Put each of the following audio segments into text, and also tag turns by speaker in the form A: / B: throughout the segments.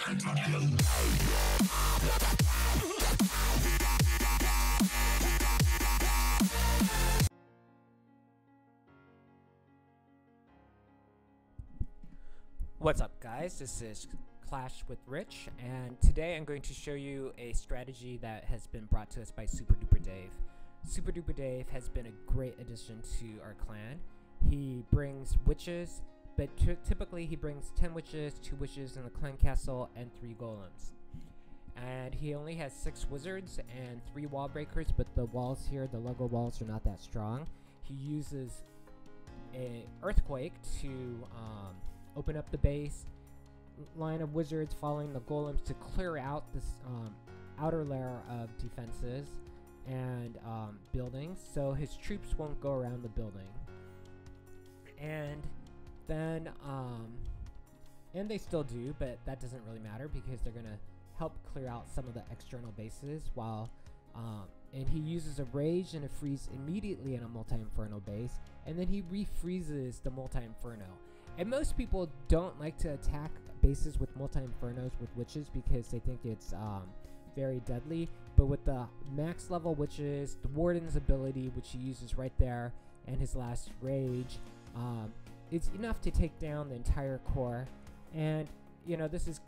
A: What's up, guys? This is Clash with Rich, and today I'm going to show you a strategy that has been brought to us by SuperDuperDave. SuperDuperDave has been a great addition to our clan. He brings witches, but typically he brings 10 witches, 2 witches in the clan castle, and 3 golems. And he only has 6 wizards and 3 wall breakers, but the walls here, the Lego walls, are not that strong. He uses an earthquake to open up the base, line of wizards following the golems to clear out this outer layer of defenses and buildings, so his troops won't go around the building. And then, and they still do, but that doesn't really matter because they're gonna help clear out some of the external bases while, and he uses a rage and a freeze immediately in a multi-inferno base, and then he refreezes the multi-inferno. And most people don't like to attack bases with multi-infernos with witches because they think it's very deadly. But with the max level witches, the warden's ability, which he uses right there, and his last rage, it's enough to take down the entire core. And you know, this is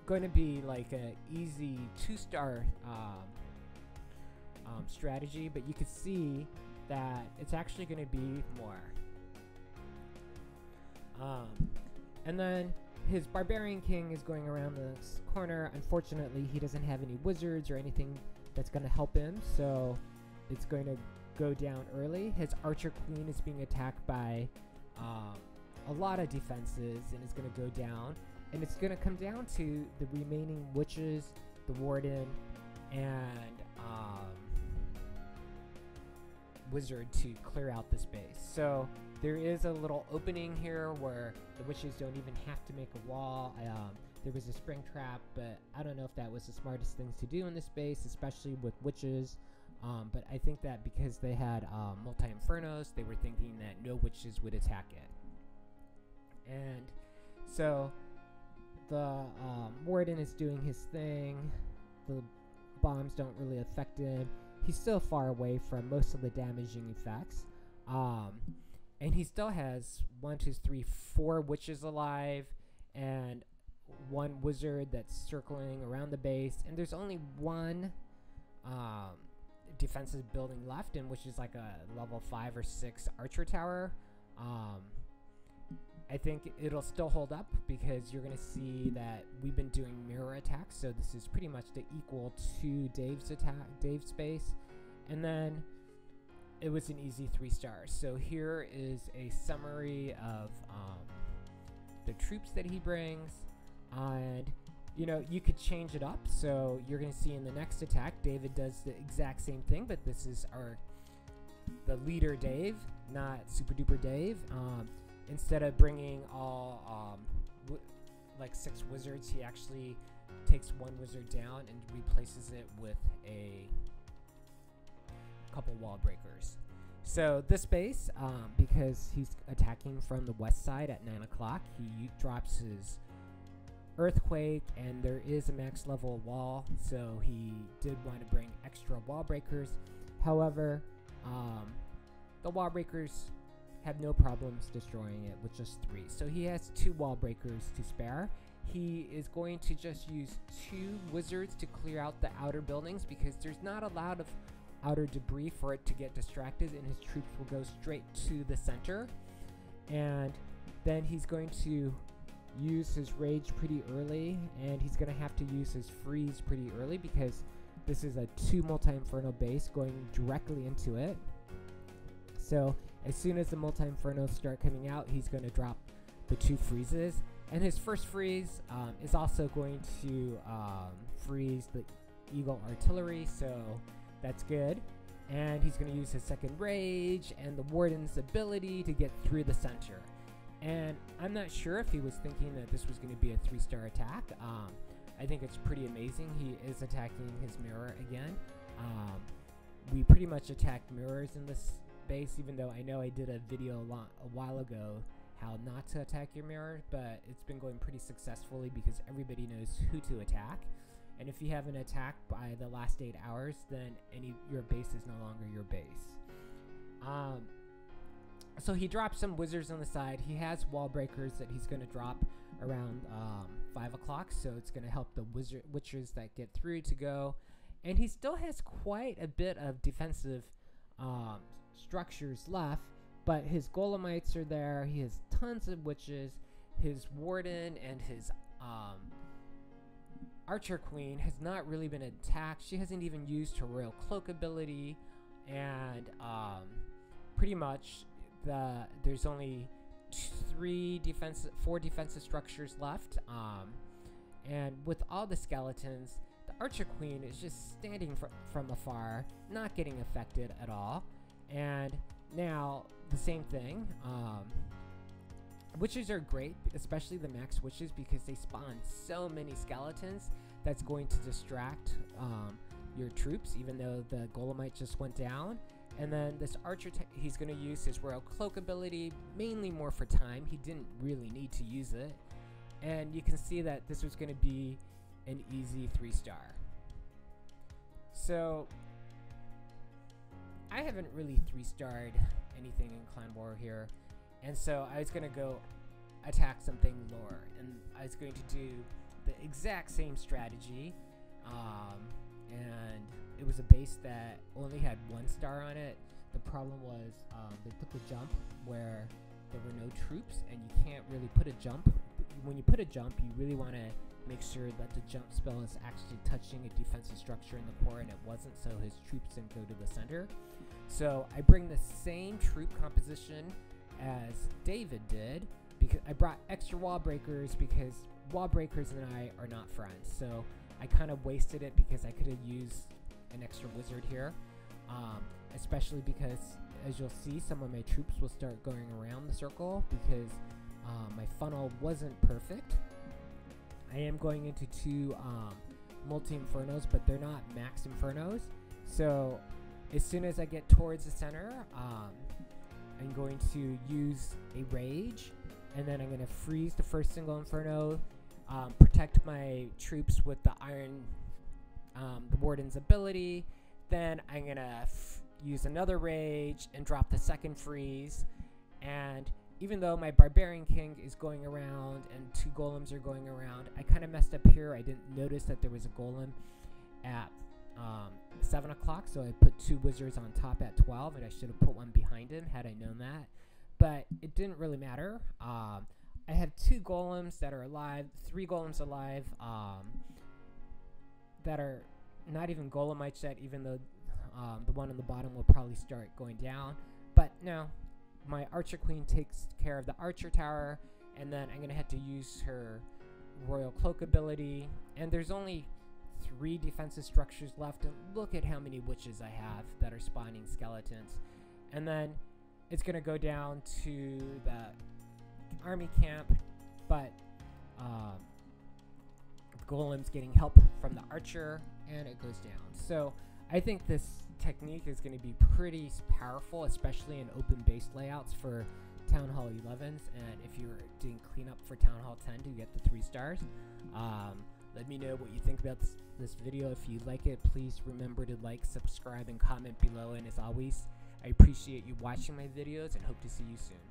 A: going to be like an easy 2-star strategy, but you can see that it's actually going to be more. And then his Barbarian King is going around this corner. Unfortunately, he doesn't have any wizards or anything that's going to help him, so it's going to go down early. His Archer Queen is being attacked by a lot of defenses and is going to go down. And it's going to come down to the remaining witches, the warden, and wizard to clear out the space. So there is a little opening here where the witches don't even have to make a wall. There was a spring trap, but I don't know if that was the smartest things to do in this space, especially with witches. But I think that because they had multi-infernos, they were thinking that no witches would attack it. And so the warden is doing his thing. The bombs don't really affect him. He's still far away from most of the damaging effects. And he still has 1, 2, 3, 4 witches alive and 1 wizard that's circling around the base. And there's only 1 defensive building left, and which is like a level 5 or 6 archer tower. I think it'll still hold up because you're going to see that we've been doing mirror attacks, so this is pretty much the equal to Dave's base. And then it was an easy 3 stars. So here is a summary of the troops that he brings, and you know, you could change it up. So you're going to see in the next attack, David does the exact same thing, but this is the leader Dave, not SuperDuperDave. Instead of bringing all like 6 wizards, he actually takes 1 wizard down and replaces it with a couple wall breakers. So this base, because he's attacking from the west side at 9 o'clock, he drops his earthquake, and there is a max level wall, so he did want to bring extra wall breakers. However, the wall breakers have no problems destroying it with just 3. So he has 2 wall breakers to spare. He is going to just use 2 wizards to clear out the outer buildings because there's not a lot of outer debris for it to get distracted, and his troops will go straight to the center. And then he's going to use his rage pretty early, and he's going to have to use his freeze pretty early because this is a 2 multi-inferno base going directly into it. So as soon as the multi-infernos start coming out, he's going to drop the 2 freezes. And his first freeze is also going to freeze the Eagle Artillery, so that's good. And he's going to use his second rage and the Warden's ability to get through the center. And I'm not sure if he was thinking that this was going to be a 3-star attack. I think it's pretty amazing. He is attacking his mirror again. We pretty much attacked mirrors in this base, even though I know I did a video a while ago how not to attack your mirror, but it's been going pretty successfully because everybody knows who to attack. And if you have an attack by the last 8 hours, then your base is no longer your base. So he drops some wizards on the side. He has wall breakers that he's going to drop around 5 o'clock, so it's going to help the witchers that get through to go. And he still has quite a bit of defensive structures left, but his golemites are there. He has tons of witches. His warden and his archer queen has not really been attacked. She hasn't even used her royal cloak ability, and pretty much there's only 4 defensive structures left, and with all the skeletons, the archer queen is just standing from afar, not getting affected at all. And now the same thing, witches are great, especially the max witches, because they spawn so many skeletons that's going to distract your troops, even though the golemite just went down. And then this archer, he's going to use his royal cloak ability, mainly more for time. He didn't really need to use it. And you can see that this was going to be an easy 3-star. So I haven't really 3-starred anything in Clan War here. And so I was going to go attack something lower. And I was going to do the exact same strategy. And it was a base that only had 1 star on it. The problem was they took a jump where there were no troops, and you can't really put a jump. When you put a jump, you really want to make sure that the jump spell is actually touching a defensive structure in the core, and it wasn't, so his troops didn't go to the center. So I bring the same troop composition as David did, because I brought extra wall breakers, because wall breakers and I are not friends. So I kind of wasted it because I could have used an extra wizard here, especially because, as you'll see, some of my troops will start going around the circle because my funnel wasn't perfect. I am going into 2 multi-infernos, but they're not max infernos. So as soon as I get towards the center, I'm going to use a rage, and then I'm going to freeze the first single inferno, protect my troops with the iron, the warden's ability. Then I'm going to use another rage and drop the second freeze. And even though my barbarian king is going around and 2 golems are going around, I kind of messed up here. I didn't notice that there was a golem at 7 o'clock, so I put 2 wizards on top at 12, and I should have put 1 behind him had I known that. But it didn't really matter. I have 2 golems that are alive, 3 golems alive, that are not even golemites yet, even though the one on the bottom will probably start going down. But no, my archer queen takes care of the archer tower, and then I'm going to have to use her royal cloak ability. And there's only 3 defensive structures left, and look at how many witches I have that are spawning skeletons. And then it's going to go down to the army camp, but golem's getting help from the archer, and it goes down. So I think this technique is going to be pretty powerful, especially in open base layouts for Town Hall 11s, and if you're doing cleanup for Town Hall 10 to get the 3 stars. Let me know what you think about this video. If you like it, please remember to like, subscribe, and comment below. And as always, I appreciate you watching my videos and hope to see you soon.